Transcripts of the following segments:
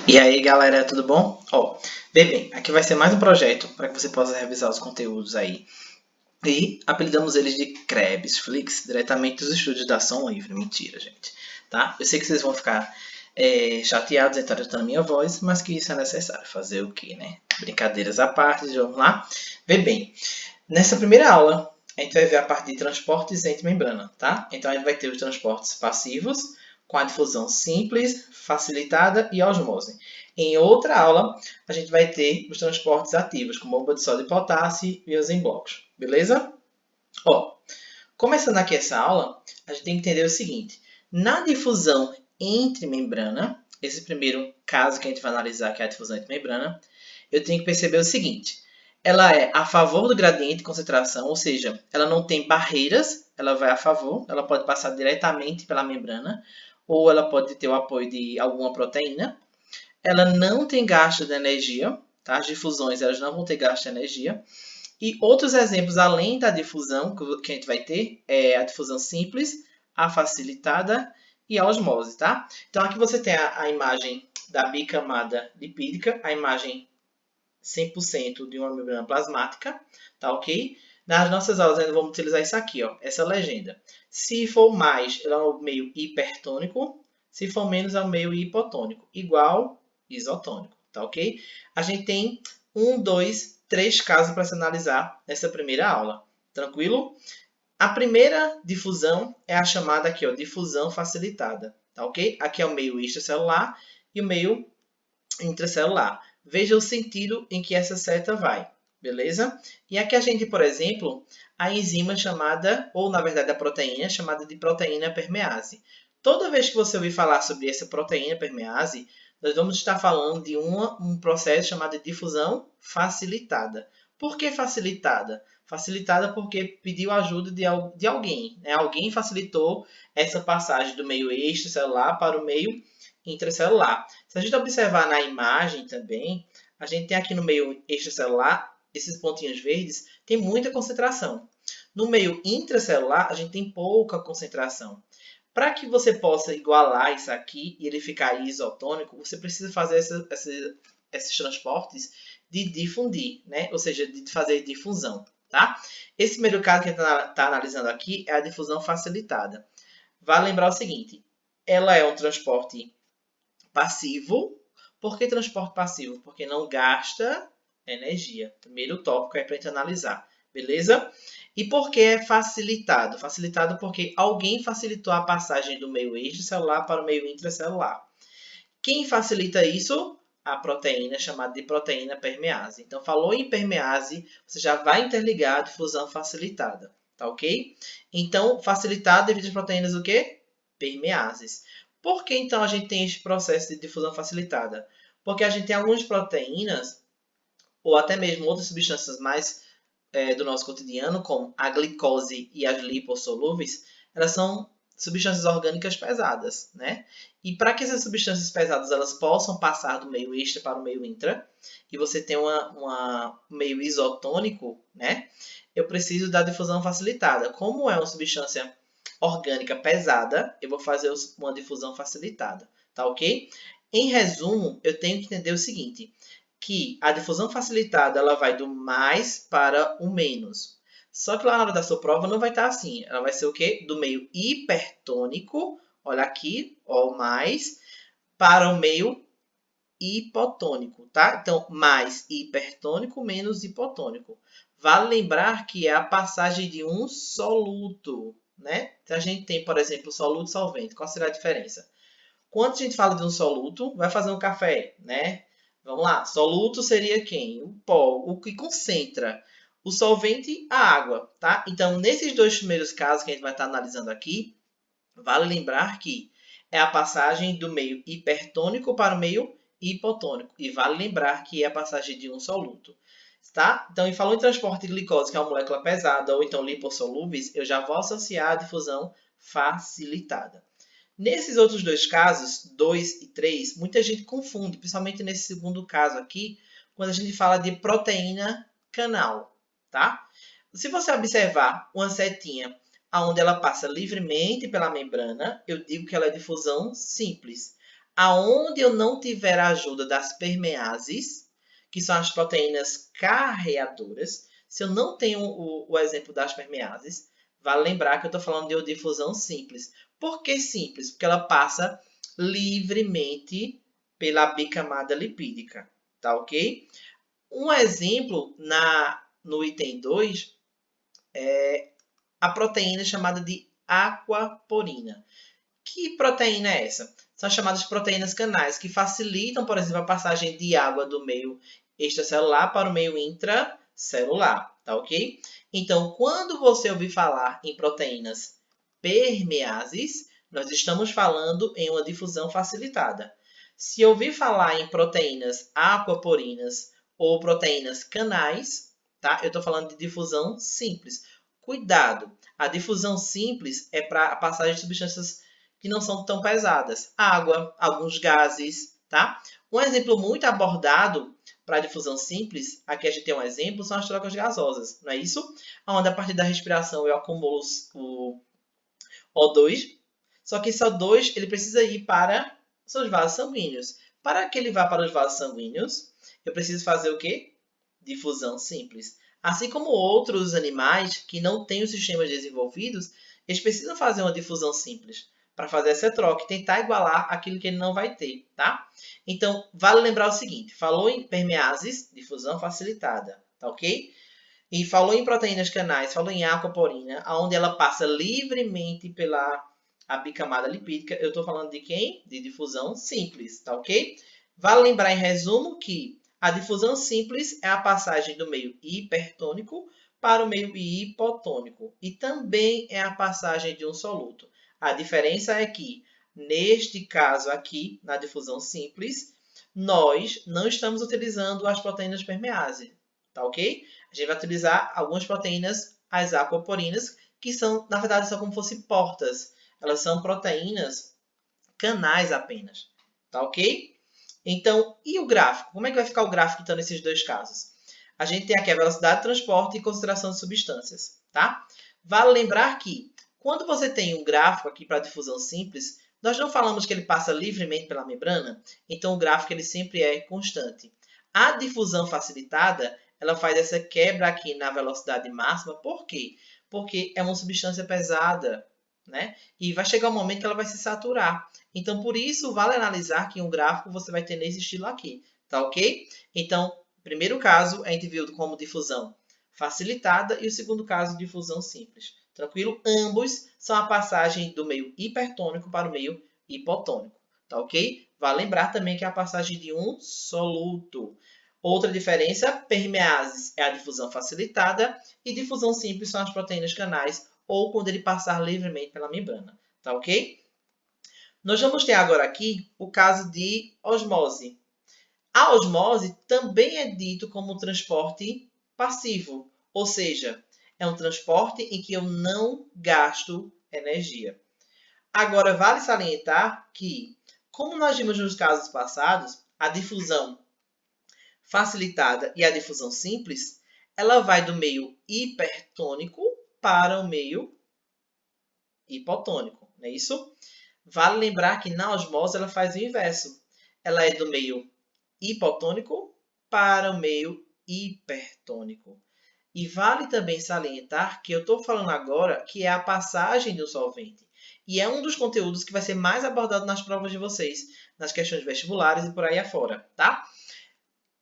E aí, galera, tudo bom? Vê bem, aqui vai ser mais um projeto para que você possa revisar os conteúdos aí. E apelidamos eles de Krebs Flix, diretamente dos estúdios da Som Livre. Mentira, gente. Tá? Eu sei que vocês vão ficar chateados em estar escutando a minha voz, mas que isso é necessário. Fazer o quê, né? Brincadeiras à parte, vamos lá? Vê bem, nessa primeira aula, a gente vai ver a parte de transportes entre membrana, tá? Então, a gente vai ter os transportes passivos, com a difusão simples, facilitada e osmose. Em outra aula, a gente vai ter os transportes ativos, com bomba de sódio e potássio e os em blocos, beleza? Começando aqui essa aula, a gente tem que entender o seguinte. Na difusão entre membrana, esse primeiro caso que a gente vai analisar, que é a difusão entre membrana, eu tenho que perceber o seguinte. Ela é a favor do gradiente de concentração, ou seja, ela não tem barreiras, ela vai a favor, ela pode passar diretamente pela membrana, ou ela pode ter o apoio de alguma proteína. Ela não tem gasto de energia, tá? As difusões elas não vão ter gasto de energia. E outros exemplos, além da difusão, que a gente vai ter, é a difusão simples, a facilitada e a osmose, tá? Então, aqui você tem a imagem da bicamada lipídica, a imagem 100% de uma membrana plasmática, tá ok? Nas nossas aulas ainda vamos utilizar isso aqui, ó, essa legenda. Se for mais, ela é o meio hipertônico. Se for menos, é o meio hipotônico. Igual isotônico, tá ok? A gente tem 1, 2, 3 casos para se analisar nessa primeira aula. Tranquilo? A primeira difusão é a chamada aqui, ó, difusão facilitada, tá ok? Aqui é o meio extracelular e o meio intracelular. Veja o sentido em que essa seta vai, beleza? E aqui a gente, por exemplo, a enzima chamada, ou na verdade a proteína, chamada de proteína permease. Toda vez que você ouvir falar sobre essa proteína permease, nós vamos estar falando de um processo chamado de difusão facilitada. Por que facilitada? Facilitada porque pediu ajuda de alguém. Né? Alguém facilitou essa passagem do meio extracelular para o meio intracelular. Se a gente observar na imagem também, a gente tem aqui no meio extracelular, esses pontinhos verdes, tem muita concentração. No meio intracelular, a gente tem pouca concentração. Para que você possa igualar isso aqui e ele ficar isotônico, você precisa fazer esses transportes de difundir, né? Ou seja, de fazer difusão. Tá? Esse primeiro caso que a gente está analisando aqui é a difusão facilitada. Vale lembrar o seguinte, ela é um transporte passivo. Por que transporte passivo? Porque não gasta energia. Primeiro tópico é para a gente analisar. Beleza? E por que é facilitado? Facilitado porque alguém facilitou a passagem do meio extracelular para o meio intracelular. Quem facilita isso? A proteína chamada de proteína permease. Então, falou em permease, você já vai interligar a difusão facilitada. Tá ok? Então, facilitado devido às proteínas o quê? Permeases. Por que então a gente tem esse processo de difusão facilitada? Porque a gente tem algumas proteínas, ou até mesmo outras substâncias mais do nosso cotidiano, como a glicose e as lipossolúveis, elas são substâncias orgânicas pesadas, né? E para que essas substâncias pesadas elas possam passar do meio extra para o meio intra, e você tem um meio isotônico, né? Eu preciso da difusão facilitada. Como é uma substância orgânica pesada, eu vou fazer uma difusão facilitada, tá ok? Em resumo, eu tenho que entender o seguinte, que a difusão facilitada ela vai do mais para o menos. Só que lá na hora da sua prova não vai estar assim. Ela vai ser o quê? Do meio hipertônico, olha aqui, ó, mais, para o meio hipotônico, tá? Então, mais hipertônico menos hipotônico. Vale lembrar que é a passagem de um soluto, né? Então, a gente tem, por exemplo, soluto e solvente. Qual será a diferença? Quando a gente fala de um soluto, vai fazer um café, né? Vamos lá. Soluto seria quem? O pó, o que concentra. O solvente, a água, tá? Então, nesses dois primeiros casos que a gente vai estar analisando aqui, vale lembrar que é a passagem do meio hipertônico para o meio hipotônico. E vale lembrar que é a passagem de um soluto. Tá? Então, e falando em transporte de glicose, que é uma molécula pesada, ou então lipossolúveis, eu já vou associar a difusão facilitada. Nesses outros dois casos, 2 e 3, muita gente confunde, principalmente nesse segundo caso aqui, quando a gente fala de proteína canal, tá? Se você observar uma setinha onde ela passa livremente pela membrana, eu digo que ela é difusão simples. aonde eu não tiver a ajuda das permeases, que são as proteínas carreadoras, se eu não tenho o exemplo das permeases, vale lembrar que eu estou falando de difusão simples. Por que simples? Porque ela passa livremente pela bicamada lipídica, tá ok? Um exemplo no item 2 é a proteína chamada de aquaporina. Que proteína é essa? São chamadas proteínas canais, que facilitam, por exemplo, a passagem de água do meio extracelular para o meio intracelular, tá ok? Então, quando você ouvir falar em proteínas permeases, nós estamos falando em uma difusão facilitada. Se ouvir falar em proteínas aquaporinas ou proteínas canais, tá? Eu estou falando de difusão simples. Cuidado, a difusão simples é para a passagem de substâncias que não são tão pesadas. Água, alguns gases, tá? Um exemplo muito abordado para a difusão simples, aqui a gente tem um exemplo, são as trocas gasosas, não é isso? Onde a partir da respiração eu acumulo o O2, só que esse O2 ele precisa ir para seus vasos sanguíneos. Para que ele vá para os vasos sanguíneos, eu preciso fazer o quê? Difusão simples. Assim como outros animais que não têm os sistemas desenvolvidos, eles precisam fazer uma difusão simples para fazer essa troca e tentar igualar aquilo que ele não vai ter, tá? Então, vale lembrar o seguinte, falou em permeases, difusão facilitada, tá ok? E falou em proteínas canais, falou em aquaporina, onde ela passa livremente pela a bicamada lipídica. Eu estou falando de quem? De difusão simples, tá ok? Vale lembrar, em resumo, que a difusão simples é a passagem do meio hipertônico para o meio hipotônico. E também é a passagem de um soluto. A diferença é que, neste caso aqui, na difusão simples, nós não estamos utilizando as proteínas permeases, tá ok? A gente vai utilizar algumas proteínas, as aquaporinas, que são, na verdade, são como se fossem portas. Elas são proteínas canais apenas, tá ok? Então, e o gráfico? Como é que vai ficar o gráfico, então, nesses dois casos? A gente tem aqui a velocidade de transporte e concentração de substâncias, tá? Vale lembrar que, quando você tem um gráfico aqui para difusão simples, nós não falamos que ele passa livremente pela membrana, então o gráfico ele sempre é constante. A difusão facilitada, ela faz essa quebra aqui na velocidade máxima, por quê? Porque é uma substância pesada, né? E vai chegar um momento que ela vai se saturar. Então, por isso, vale analisar que um gráfico você vai ter nesse estilo aqui, tá ok? Então, o primeiro caso a gente viu como difusão facilitada e o segundo caso, difusão simples. Tranquilo? Ambos são a passagem do meio hipertônico para o meio hipotônico, tá ok? Vale lembrar também que é a passagem de um soluto. Outra diferença, permeases é a difusão facilitada e difusão simples são as proteínas canais ou quando ele passar livremente pela membrana, tá ok? Nós vamos ter agora aqui o caso de osmose. A osmose também é dito como transporte passivo, ou seja, é um transporte em que eu não gasto energia. Agora, vale salientar que, como nós vimos nos casos passados, a difusão facilitada e a difusão simples, ela vai do meio hipertônico para o meio hipotônico, não é isso? Vale lembrar que na osmose ela faz o inverso. Ela é do meio hipotônico para o meio hipertônico. E vale também salientar que eu estou falando agora que é a passagem do solvente. E é um dos conteúdos que vai ser mais abordado nas provas de vocês, nas questões vestibulares e por aí afora, tá?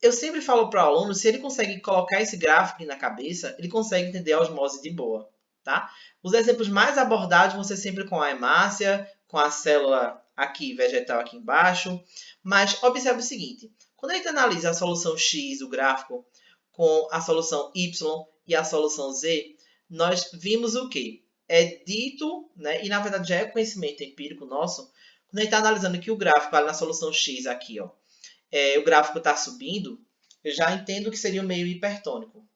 Eu sempre falo para o aluno, se ele consegue colocar esse gráfico na cabeça, ele consegue entender a osmose de boa, tá? Os exemplos mais abordados vão ser sempre com a hemácia, com a célula aqui, vegetal aqui embaixo. Mas observe o seguinte, quando a gente analisa a solução X do gráfico com a solução Y e a solução Z, nós vimos o quê? É dito, né, e na verdade já é conhecimento empírico nosso, quando a gente está analisando que o gráfico ali na solução X aqui, ó, o gráfico está subindo, eu já entendo que seria o meio hipertônico.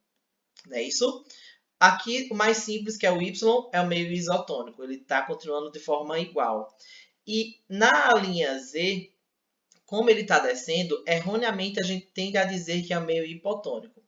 Não é isso? Aqui, o mais simples, que é o Y, é o meio isotônico. Ele está continuando de forma igual. E na linha Z, como ele está descendo, erroneamente a gente tende a dizer que é o meio hipotônico.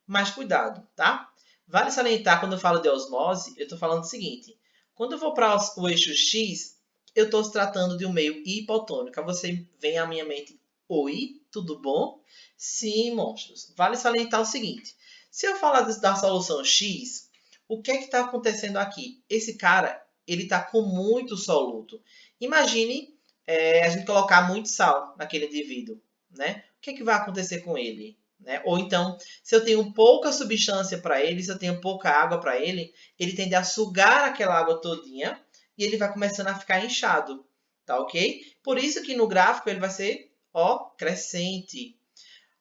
Mas cuidado, tá? Vale salientar, quando eu falo de osmose, eu estou falando o seguinte. Quando eu vou para o eixo X, eu estou se tratando de um meio hipotônico. Aí você vem à minha mente, oi, tudo bom? Sim, monstros. Vale salientar o seguinte, se eu falar da solução X, o que é que está acontecendo aqui? Esse cara, ele está com muito soluto. Imagine a gente colocar muito sal naquele indivíduo, né? O que é que vai acontecer com ele? Né? Ou então, se eu tenho pouca substância para ele, se eu tenho pouca água para ele, ele tende a sugar aquela água todinha e ele vai começando a ficar inchado, tá ok? Por isso que no gráfico ele vai ser, ó, crescente.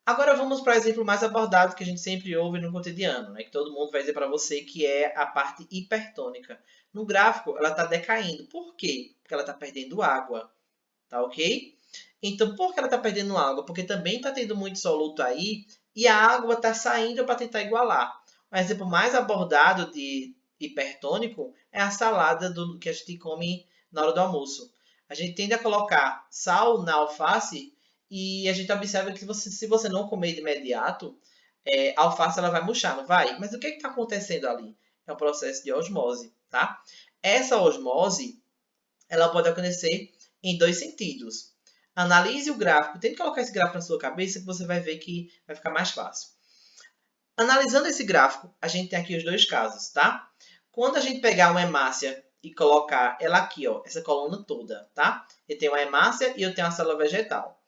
Agora vamos para o exemplo mais abordado que a gente sempre ouve no cotidiano, né? Que todo mundo vai dizer para você que é a parte hipertônica. No gráfico, ela está decaindo. Por quê? Porque ela está perdendo água, tá ok? Então, por que ela está perdendo água? Porque também está tendo muito soluto aí e a água está saindo para tentar igualar. Um exemplo mais abordado de hipertônico é a salada que a gente come na hora do almoço. A gente tende a colocar sal na alface e a gente observa que se você não comer de imediato, a alface ela vai murchar, não vai? Mas o que está acontecendo ali? É um processo de osmose, tá? Essa osmose ela pode acontecer em dois sentidos. Analise o gráfico, tente colocar esse gráfico na sua cabeça que você vai ver que vai ficar mais fácil. Analisando esse gráfico, a gente tem aqui os dois casos, tá? Quando a gente pegar uma hemácia e colocar ela aqui, ó, essa coluna toda, tá? Eu tenho uma hemácia e eu tenho uma célula vegetal.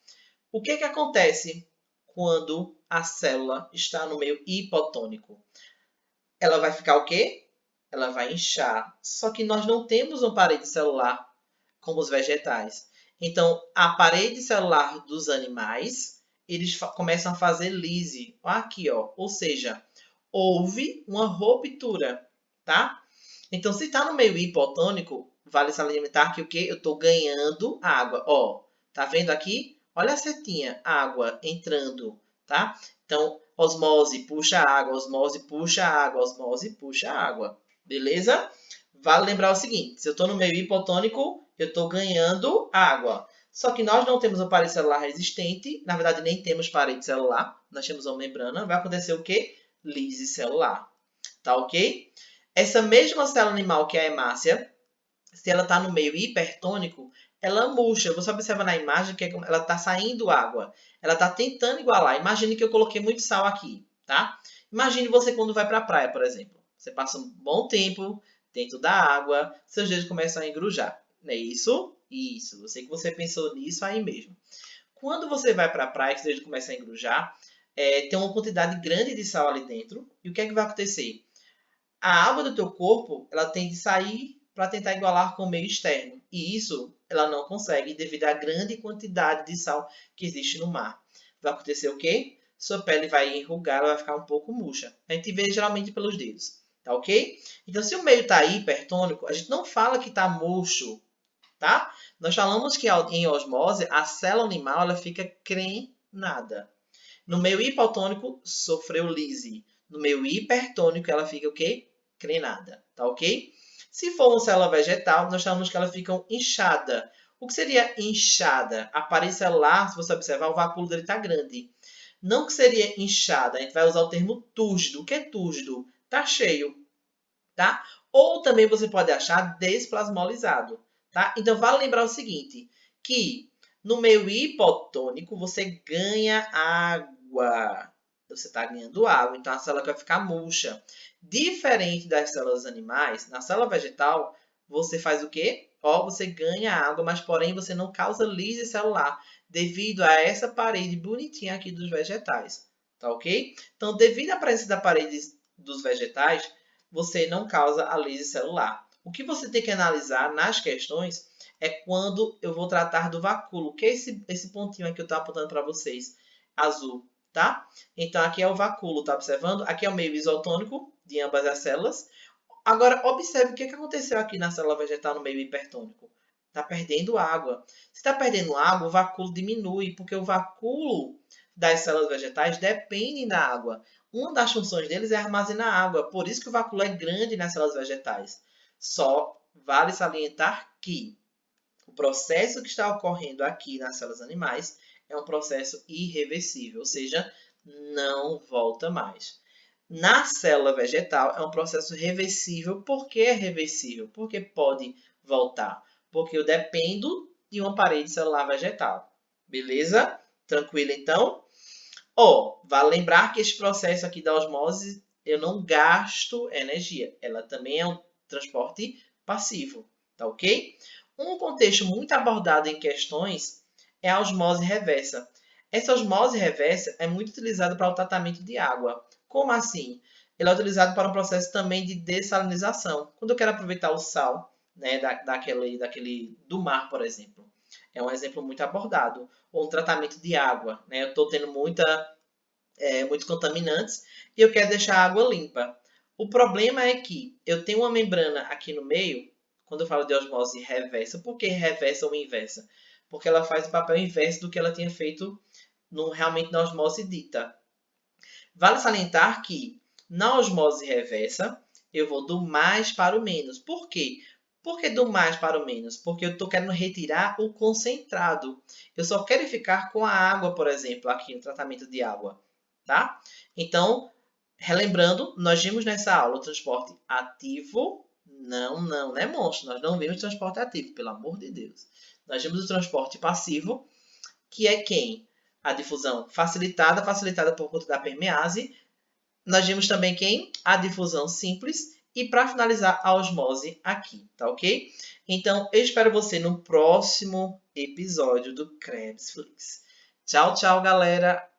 O que acontece quando a célula está no meio hipotônico? Ela vai ficar o quê? Ela vai inchar. Só que nós não temos uma parede celular como os vegetais. Então, a parede celular dos animais, eles começam a fazer lise. Aqui, ó. Ou seja, houve uma ruptura, tá? Então, se está no meio hipotônico, vale salientar que o quê? Eu estou ganhando água. Ó, tá vendo aqui? Olha a setinha, água entrando, tá? Então, osmose puxa água, osmose puxa água, osmose puxa água. Beleza? Vale lembrar o seguinte, se eu estou no meio hipotônico, eu estou ganhando água. Só que nós não temos uma parede celular resistente, na verdade nem temos parede celular, nós temos uma membrana, vai acontecer o quê? Lise celular. Tá ok? Essa mesma célula animal que é a hemácia, se ela está no meio hipertônico, ela murcha. Você observa na imagem que ela está saindo água. Ela está tentando igualar. Imagine que eu coloquei muito sal aqui, tá? Imagine você quando vai para a praia, por exemplo. Você passa um bom tempo dentro da água, seus dedos começam a engrujar. Não é isso? Isso. Eu sei que você pensou nisso aí mesmo. Quando você vai para a praia, que seus dedos começam a engrujar, tem uma quantidade grande de sal ali dentro. E o que é que vai acontecer? A água do teu corpo, ela tem de sair para tentar igualar com o meio externo. E isso ela não consegue devido à grande quantidade de sal que existe no mar. Vai acontecer o quê? Sua pele vai enrugar, ela vai ficar um pouco murcha. A gente vê geralmente pelos dedos, tá ok? Então, se o meio está hipertônico, a gente não fala que está murcho, tá? Nós falamos que em osmose, a célula animal ela fica crenada. No meio hipotônico, sofreu lise. No meio hipertônico, ela fica o quê? Crenada, tá ok? Se for uma célula vegetal, nós chamamos que ela fica inchada. O que seria inchada? A parede celular, se você observar, o vacúolo dele está grande. Não que seria inchada, a gente vai usar o termo túrgido. O que é túrgido? Está cheio, tá? Ou também você pode achar desplasmolizado, tá? Então, vale lembrar o seguinte, que no meio hipotônico, você ganha água. Você está ganhando água, então a célula vai ficar murcha. Diferente das células animais, na célula vegetal, você faz o quê? Ó, você ganha água, mas porém você não causa lise celular, devido a essa parede bonitinha aqui dos vegetais, tá ok? Então, devido à presença da parede dos vegetais, você não causa a lise celular. O que você tem que analisar nas questões é quando eu vou tratar do vacúolo, que é esse pontinho aqui que eu estou apontando para vocês, azul, tá? Então, aqui é o vacúolo, tá observando? Aqui é o meio isotônico de ambas as células. Agora, observe o que aconteceu aqui na célula vegetal no meio hipertônico. Está perdendo água. Se está perdendo água, o vacúolo diminui, porque o vacúolo das células vegetais depende da água. Uma das funções deles é armazenar água, por isso que o vacúolo é grande nas células vegetais. Só vale salientar que o processo que está ocorrendo aqui nas células animais é um processo irreversível, ou seja, não volta mais. Na célula vegetal é um processo reversível. Por que é reversível? Porque pode voltar. porque eu dependo de uma parede celular vegetal. Beleza? Tranquilo, então? Vale lembrar que esse processo aqui da osmose, eu não gasto energia. Ela também é um transporte passivo, tá ok? Um contexto muito abordado em questões é a osmose reversa. Essa osmose reversa é muito utilizada para o tratamento de água. Como assim? Ela é utilizada para um processo também de dessalinização. Quando eu quero aproveitar o sal, né, do mar, por exemplo. É um exemplo muito abordado. Ou um tratamento de água. Né? Eu estou tendo muitos contaminantes e eu quero deixar a água limpa. O problema é que eu tenho uma membrana aqui no meio, quando eu falo de osmose reversa. Por que reversa ou inversa? Porque ela faz o papel inverso do que ela tinha feito realmente na osmose dita. Vale salientar que na osmose reversa, eu vou do mais para o menos. Por quê? Por que do mais para o menos? Porque eu estou querendo retirar o concentrado. Eu só quero ficar com a água, por exemplo, aqui no tratamento de água. Tá? Então, relembrando, nós vimos nessa aula o transporte ativo. Não é monstro. Nós não vimos transporte ativo, pelo amor de Deus. Nós vimos o transporte passivo, que é quem? A difusão facilitada por conta da permease. Nós vimos também quem? A difusão simples. E para finalizar, a osmose aqui, tá ok? Então, eu espero você no próximo episódio do Krebs Flix. Tchau, tchau, galera!